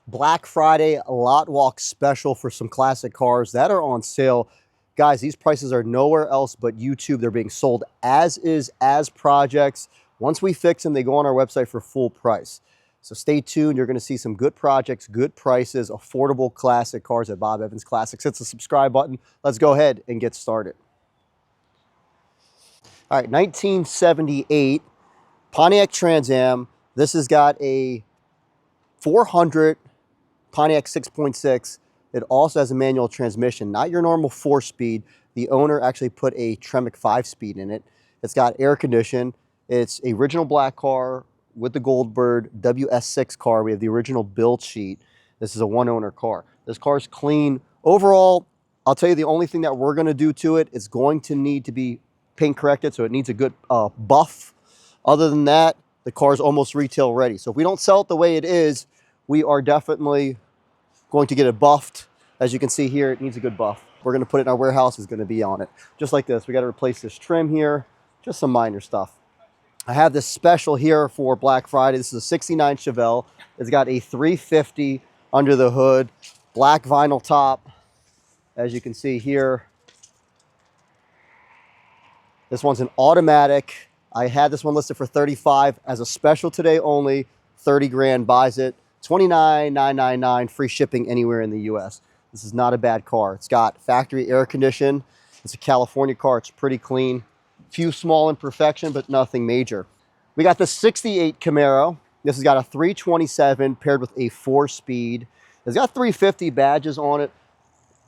Black Friday lot walk special for some classic cars that are on sale. Guys, these prices are nowhere else but YouTube. They're being sold as is, as projects. Once we fix them, they go on our website for full price. So stay tuned. You're going to see some good projects, good prices, affordable classic cars at Bob Evans Classics. Hit the subscribe button. Let's go ahead and get started. All right, 1978 Pontiac Trans Am. This has got a 400 Pontiac 6.6. It also has a manual transmission, not your normal 4-speed. The owner actually put a Tremec 5-speed in it. It's got air condition. It's a original black car with the Goldbird WS6 car. We have the original build sheet. This is a one-owner car. This car is clean. Overall, I'll tell you the only thing that we're going to do to it is going to need to be paint corrected, so it needs a good buff. Other than that, the car is almost retail ready. So if we don't sell it the way it is, we are definitely going to get it buffed. As you can see here, it needs a good buff. We're going to put it in our warehouse. It's going to be on it. Just like this. We got to replace this trim here. Just some minor stuff. I have this special here for Black Friday. This is a 69 Chevelle. It's got a 350 under the hood. Black vinyl top. As you can see here. This one's an automatic. I had this one listed for $35 as a special today only. 30 grand buys it. $29,999 free shipping anywhere in the US. This is not a bad car. It's got factory air condition. It's a California car. It's pretty clean. Few small imperfections, but nothing major. We got the 68 Camaro. This has got a 327 paired with a 4-speed. It's got 350 badges on it.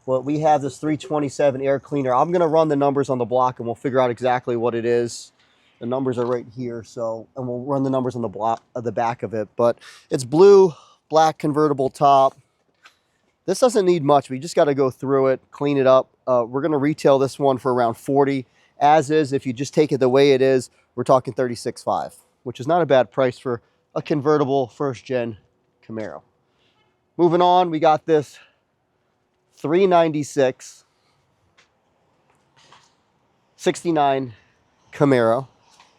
Well, we have this 327 air cleaner. I'm going to run the numbers on the block and we'll figure out exactly what it is. The numbers are right here, and we'll run the numbers on the block of the back of it. But it's blue, black convertible top. This doesn't need much. We just got to go through it, clean it up. We're going to retail this one for around $40. As is, if you just take it the way it is, we're talking $36,500, which is not a bad price for a convertible first-gen Camaro. Moving on, we got this 396 69 Camaro.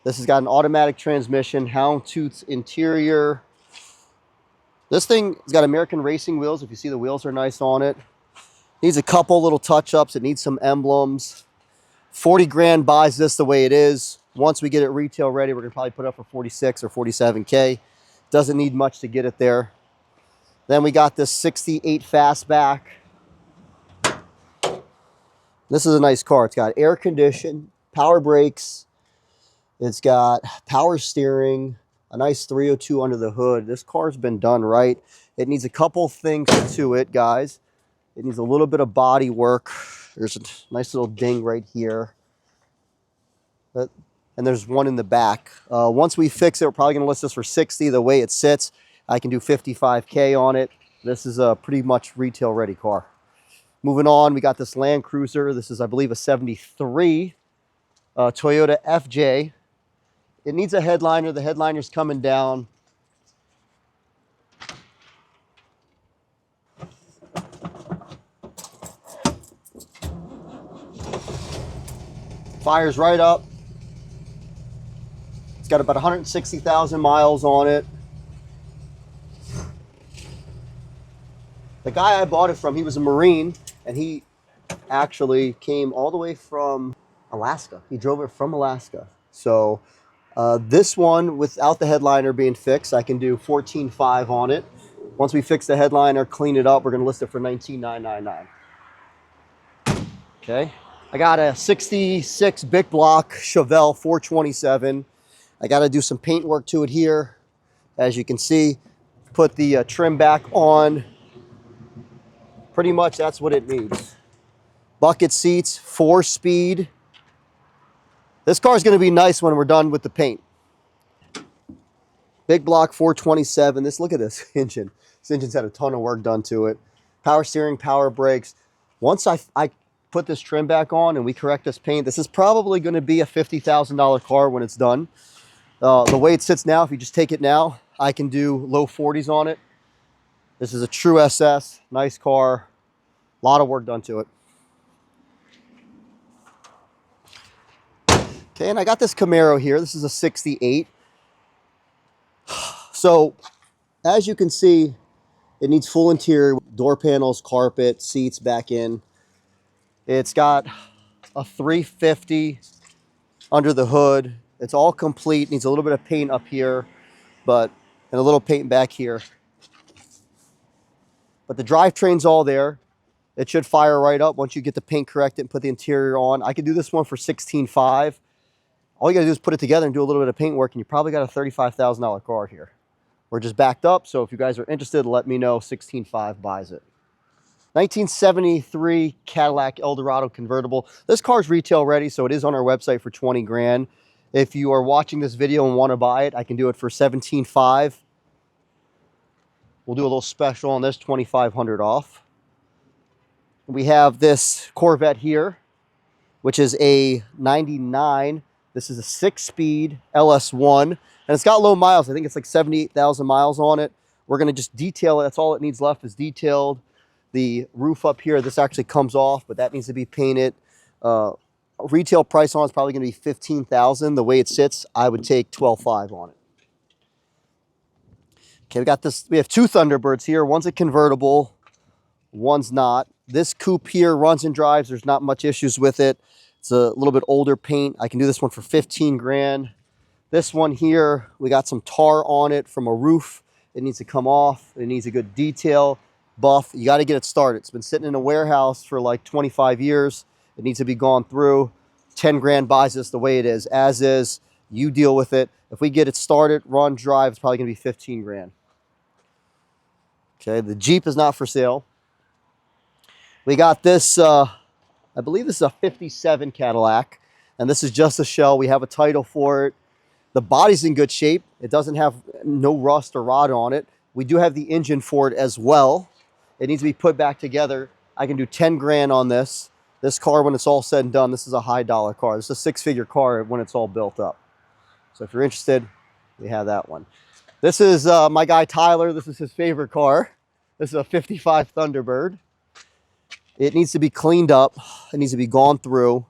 This has got an automatic transmission, houndstooth interior. This thing has got American racing wheels. If you see, the wheels are nice on it. Needs a couple little touch-ups. It needs some emblems. 40 grand buys this the way it is. Once we get it retail ready, we're going to probably put it up for 46 or 47K. Doesn't need much to get it there. Then we got this 68 Fastback. This is a nice car. It's got air condition, power brakes. It's got power steering, a nice 302 under the hood. This car's been done right. It needs a couple things to it, guys. It needs a little bit of body work. There's a nice little ding right here. And there's one in the back. Once we fix it, we're probably going to list this for $60. The way it sits, I can do $55K on it. This is a pretty much retail ready car. Moving on, we got this Land Cruiser. This is, I believe, a 73 Toyota FJ. It needs a headliner. The headliner's coming down. Fires right up. It's got about 160,000 miles on it. The guy I bought it from, he was a Marine, and he actually came all the way from Alaska. He drove it from Alaska. So this one, without the headliner being fixed, I can do $14,500 on it. Once we fix the headliner, clean it up, we're going to list it for $19,999. Okay. I got a 66 Big Block Chevelle 427. I got to do some paint work to it here. As you can see, put the trim back on. Pretty much that's what it needs. Bucket seats, 4-speed. This car is going to be nice when we're done with the paint. Big Block 427. Look at this engine. This engine's had a ton of work done to it. Power steering, power brakes. Once I put this trim back on and we correct this paint, this is probably going to be a $50,000 car when it's done. The way it sits now, if you just take it now, I can do low 40s on it. This is a true SS, nice car. A lot of work done to it. Okay, and I got this Camaro here. This is a 68. So, as you can see, It needs full interior, door panels, carpet, seats back in. It's got a 350 under the hood. It's all complete. Needs a little bit of paint up here, and a little paint back here. But the drivetrain's all there. It should fire right up once you get the paint corrected and put the interior on. I could do this one for $16,500. All you gotta do is put it together and do a little bit of paint work, and you probably got a $35,000 car here. We're just backed up, so if you guys are interested, let me know. $16,500 buys it. 1973 Cadillac Eldorado convertible. This car's retail ready, so it is on our website for 20 grand. If you are watching this video and want to buy it, I can do it for $17,500. We'll do a little special on this, $2,500 off. We have this Corvette here, which is a 99. This is a 6-speed LS1, and it's got low miles. I think it's like 78,000 miles on it. We're going to just detail it. That's all it needs left is detailed. The roof up here, this actually comes off, but that needs to be painted. Retail price on it's probably going to be $15,000. The way it sits, I would take $12,500 on it. Okay, we have two Thunderbirds here. One's a convertible, one's not. This coupe here runs and drives. There's not much issues with it. It's a little bit older paint. I can do this one for 15 grand. This one here, we got some tar on it from a roof. It needs to come off. It needs a good detail, buff. You got to get it started. It's been sitting in a warehouse for like 25 years. It needs to be gone through. 10 grand buys this the way it is. As is, you deal with it. If we get it started, run, drive, it's probably going to be 15 grand. Okay, the Jeep is not for sale. We got this, I believe this is a 57 Cadillac, and this is just a shell. We have a title for it. The body's in good shape. It doesn't have no rust or rot on it. We do have the engine for it as well. It needs to be put back together. I can do 10 grand on this. This car, when it's all said and done, this is a high dollar car. This is a 6-figure car when it's all built up. So if you're interested, we have that one. This is my guy Tyler. This is his favorite car. This is a 55 Thunderbird. It needs to be cleaned up. It needs to be gone through.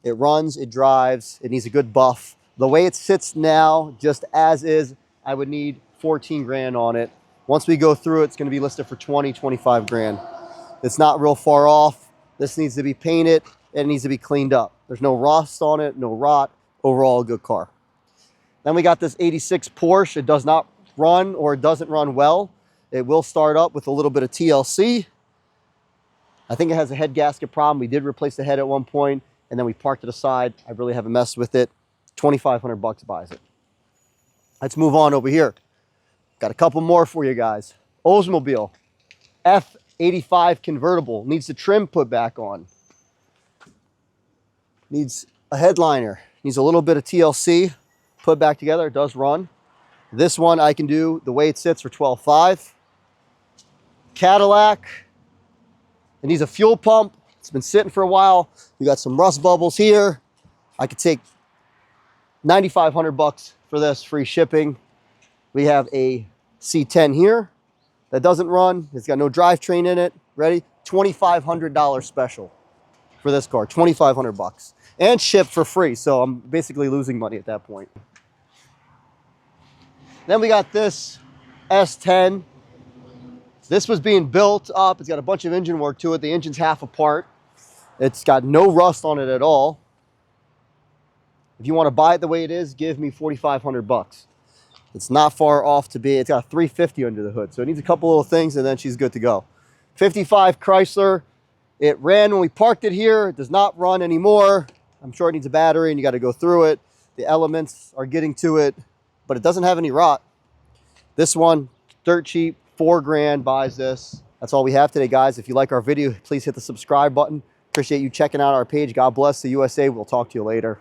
It runs, it drives, it needs a good buff. The way it sits now, just as is, I would need 14 grand on it. Once we go through it, it's going to be listed for 20, 25 grand. It's not real far off. This needs to be painted. It needs to be cleaned up. There's no rust on it, no rot. Overall, a good car. Then we got this 86 Porsche. It does not run, or it doesn't run well. It will start up with a little bit of TLC. I think it has a head gasket problem. We did replace the head at one point, and then we parked it aside. I really haven't messed with it. $2,500 buys it. Let's move on over here. Got a couple more for you guys. Oldsmobile F85 convertible. Needs the trim put back on. Needs a headliner. Needs a little bit of TLC put back together. It does run. This one I can do the way it sits for $12,500. Cadillac. It needs a fuel pump. It's been sitting for a while. You got some rust bubbles here. I could take $9,500 for this, free shipping. We have a C10 here that doesn't run. It's got no drivetrain in it. Ready? $2,500 special for this car. $2,500 and shipped for free. So I'm basically losing money at that point. Then we got this S10. This was being built up. It's got a bunch of engine work to it. The engine's half apart. It's got no rust on it at all. If you want to buy it the way it is, give me $4,500. It's not far off to be. It's got a 350 under the hood, so it needs a couple little things, and then she's good to go. 55 Chrysler. It ran when we parked it here. It does not run anymore. I'm sure it needs a battery, and you got to go through it. The elements are getting to it, but it doesn't have any rot. This one, dirt cheap. 4 grand buys this. That's all we have today, guys. If you like our video, please hit the subscribe button. Appreciate you checking out our page. God bless the USA. We'll talk to you later.